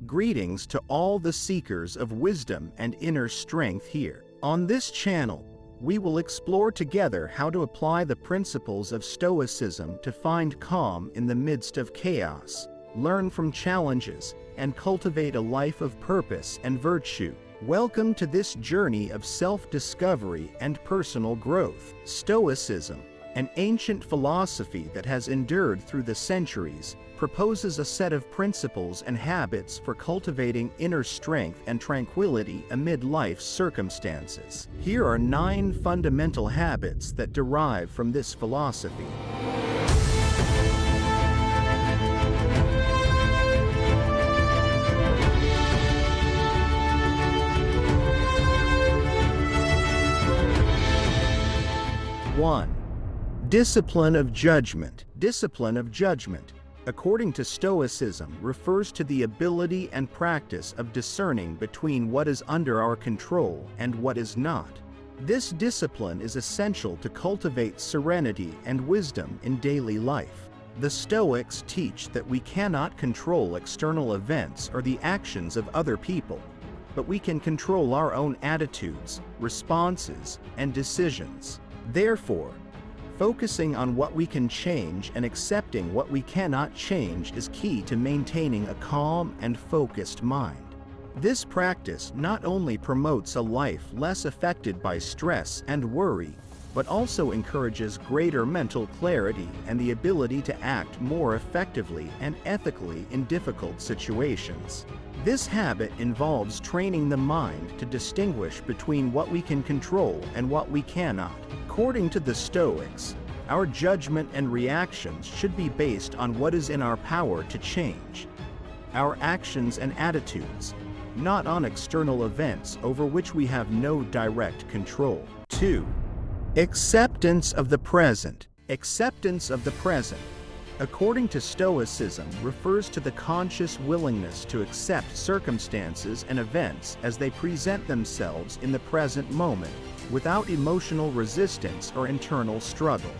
Greetings to all the seekers of wisdom and inner strength here. On this channel, we will explore together how to apply the principles of Stoicism to find calm in the midst of chaos, learn from challenges, and cultivate a life of purpose and virtue. Welcome to this journey of self-discovery and personal growth. Stoicism, an ancient philosophy that has endured through the centuries, proposes a set of principles and habits for cultivating inner strength and tranquility amid life's circumstances. Here are 9 fundamental habits that derive from this philosophy. One, discipline of judgment. Discipline of judgment, according to Stoicism, refers to the ability and practice of discerning between what is under our control and what is not. This discipline is essential to cultivate serenity and wisdom in daily life. The Stoics teach that we cannot control external events or the actions of other people, but we can control our own attitudes, responses, and decisions. Therefore, focusing on what we can change and accepting what we cannot change is key to maintaining a calm and focused mind. This practice not only promotes a life less affected by stress and worry, but also encourages greater mental clarity and the ability to act more effectively and ethically in difficult situations. This habit involves training the mind to distinguish between what we can control and what we cannot. According to the Stoics, our judgment and reactions should be based on what is in our power to change, our actions and attitudes, not on external events over which we have no direct control. 2. Acceptance of the present. Acceptance of the present, according to Stoicism, refers to the conscious willingness to accept circumstances and events as they present themselves in the present moment, without emotional resistance or internal struggle.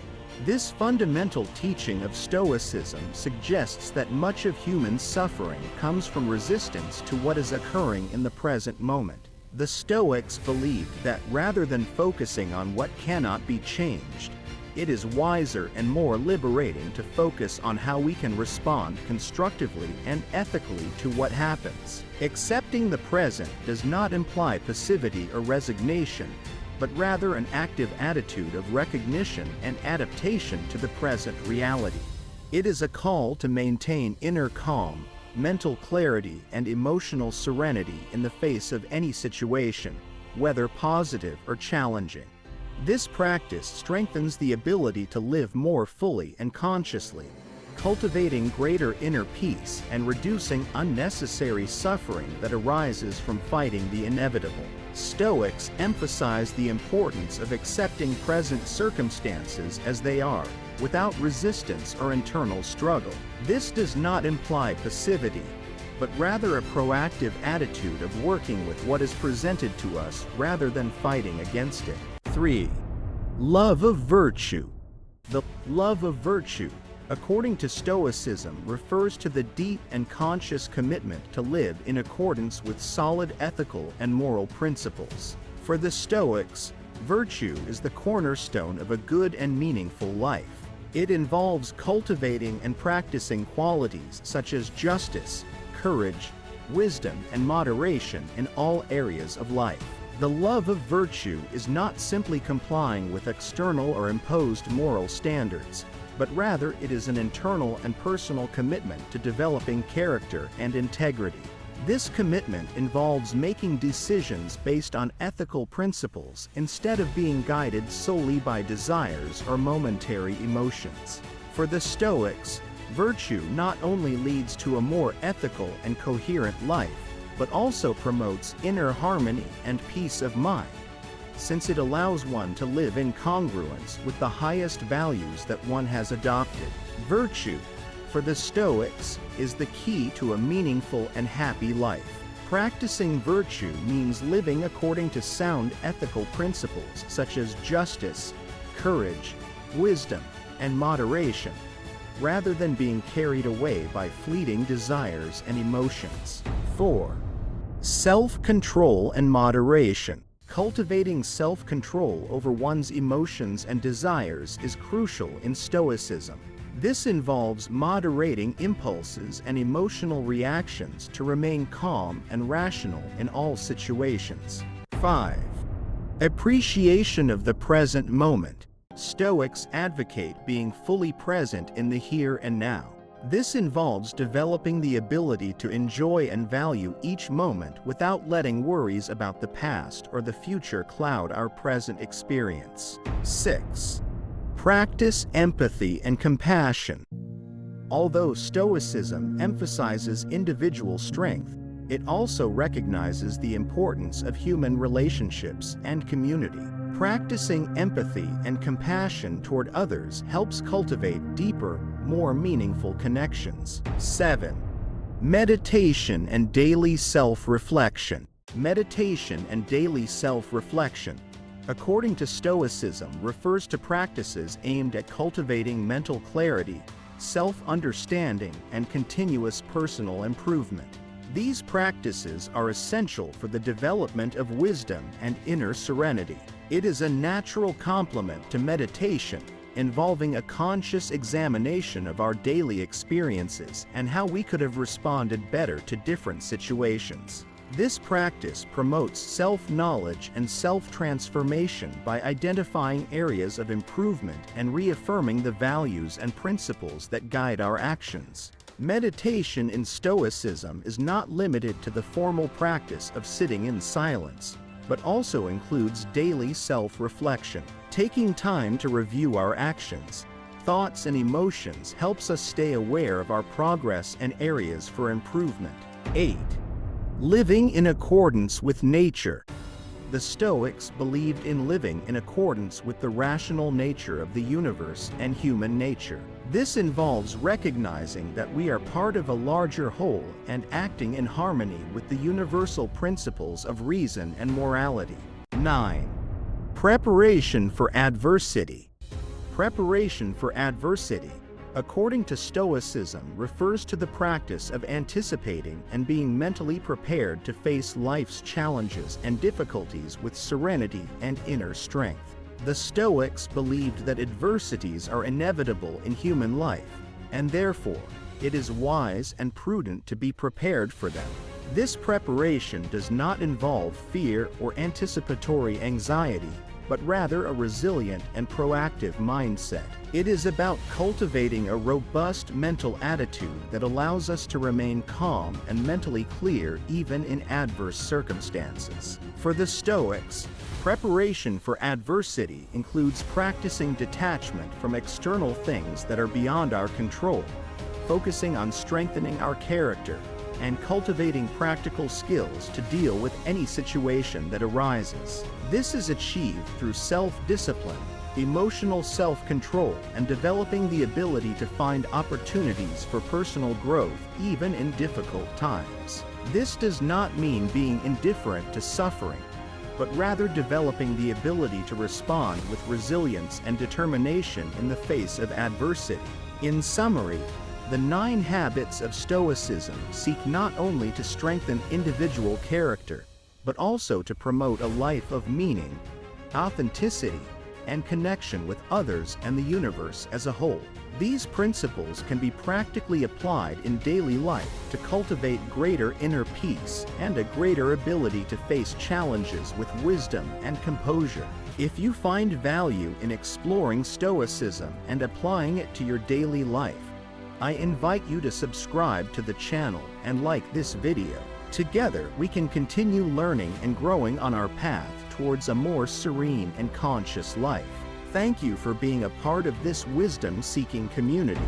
This fundamental teaching of Stoicism suggests that much of human suffering comes from resistance to what is occurring in the present moment. The Stoics believed that rather than focusing on what cannot be changed, it is wiser and more liberating to focus on how we can respond constructively and ethically to what happens. Accepting the present does not imply passivity or resignation, but rather an active attitude of recognition and adaptation to the present reality. It is a call to maintain inner calm, mental clarity, and emotional serenity in the face of any situation, whether positive or challenging. This practice strengthens the ability to live more fully and consciously, cultivating greater inner peace and reducing unnecessary suffering that arises from fighting the inevitable. Stoics emphasize the importance of accepting present circumstances as they are, without resistance or internal struggle. This does not imply passivity, but rather a proactive attitude of working with what is presented to us rather than fighting against it. 3. Love of virtue. The love of virtue, according to Stoicism, refers to the deep and conscious commitment to live in accordance with solid ethical and moral principles. For the Stoics, virtue is the cornerstone of a good and meaningful life. It involves cultivating and practicing qualities such as justice, courage, wisdom, and moderation in all areas of life. The love of virtue is not simply complying with external or imposed moral standards, but rather it is an internal and personal commitment to developing character and integrity. This commitment involves making decisions based on ethical principles instead of being guided solely by desires or momentary emotions. For the Stoics, virtue not only leads to a more ethical and coherent life, but also promotes inner harmony and peace of mind, since it allows one to live in congruence with the highest values that one has adopted. Virtue, for the Stoics, is the key to a meaningful and happy life. Practicing virtue means living according to sound ethical principles such as justice, courage, wisdom, and moderation, rather than being carried away by fleeting desires and emotions. 4. Self-control and moderation. Cultivating self-control over one's emotions and desires is crucial in Stoicism. This involves moderating impulses and emotional reactions to remain calm and rational in all situations. 5. Appreciation of the present moment. Stoics advocate being fully present in the here and now. This involves developing the ability to enjoy and value each moment without letting worries about the past or the future cloud our present experience. 6. Practice empathy and compassion. Although Stoicism emphasizes individual strength, it also recognizes the importance of human relationships and community. Practicing empathy and compassion toward others helps cultivate deeper, more meaningful connections. 7. Meditation and daily self-reflection. Meditation and daily self-reflection, according to Stoicism, refers to practices aimed at cultivating mental clarity, self-understanding, and continuous personal improvement. These practices are essential for the development of wisdom and inner serenity. It is a natural complement to meditation, involving a conscious examination of our daily experiences and how we could have responded better to different situations. This practice promotes self-knowledge and self-transformation by identifying areas of improvement and reaffirming the values and principles that guide our actions. Meditation in Stoicism is not limited to the formal practice of sitting in silence, but also includes daily self-reflection. Taking time to review our actions, thoughts, and emotions helps us stay aware of our progress and areas for improvement. 8. Living in accordance with nature. The Stoics believed in living in accordance with the rational nature of the universe and human nature. This involves recognizing that we are part of a larger whole and acting in harmony with the universal principles of reason and morality. 9. Preparation for adversity. Preparation for adversity, according to Stoicism, refers to the practice of anticipating and being mentally prepared to face life's challenges and difficulties with serenity and inner strength. The Stoics believed that adversities are inevitable in human life, and therefore, it is wise and prudent to be prepared for them. This preparation does not involve fear or anticipatory anxiety, but rather a resilient and proactive mindset. It is about cultivating a robust mental attitude that allows us to remain calm and mentally clear even in adverse circumstances. For the Stoics, preparation for adversity includes practicing detachment from external things that are beyond our control, focusing on strengthening our character, and cultivating practical skills to deal with any situation that arises. This is achieved through self-discipline, emotional self-control, and developing the ability to find opportunities for personal growth even in difficult times. This does not mean being indifferent to suffering, but rather developing the ability to respond with resilience and determination in the face of adversity. In summary, the 9 habits of Stoicism seek not only to strengthen individual character, but also to promote a life of meaning, authenticity, and connection with others and the universe as a whole. These principles can be practically applied in daily life to cultivate greater inner peace and a greater ability to face challenges with wisdom and composure. If you find value in exploring Stoicism and applying it to your daily life, I invite you to subscribe to the channel and like this video. Together, we can continue learning and growing on our path towards a more serene and conscious life. Thank you for being a part of this wisdom-seeking community.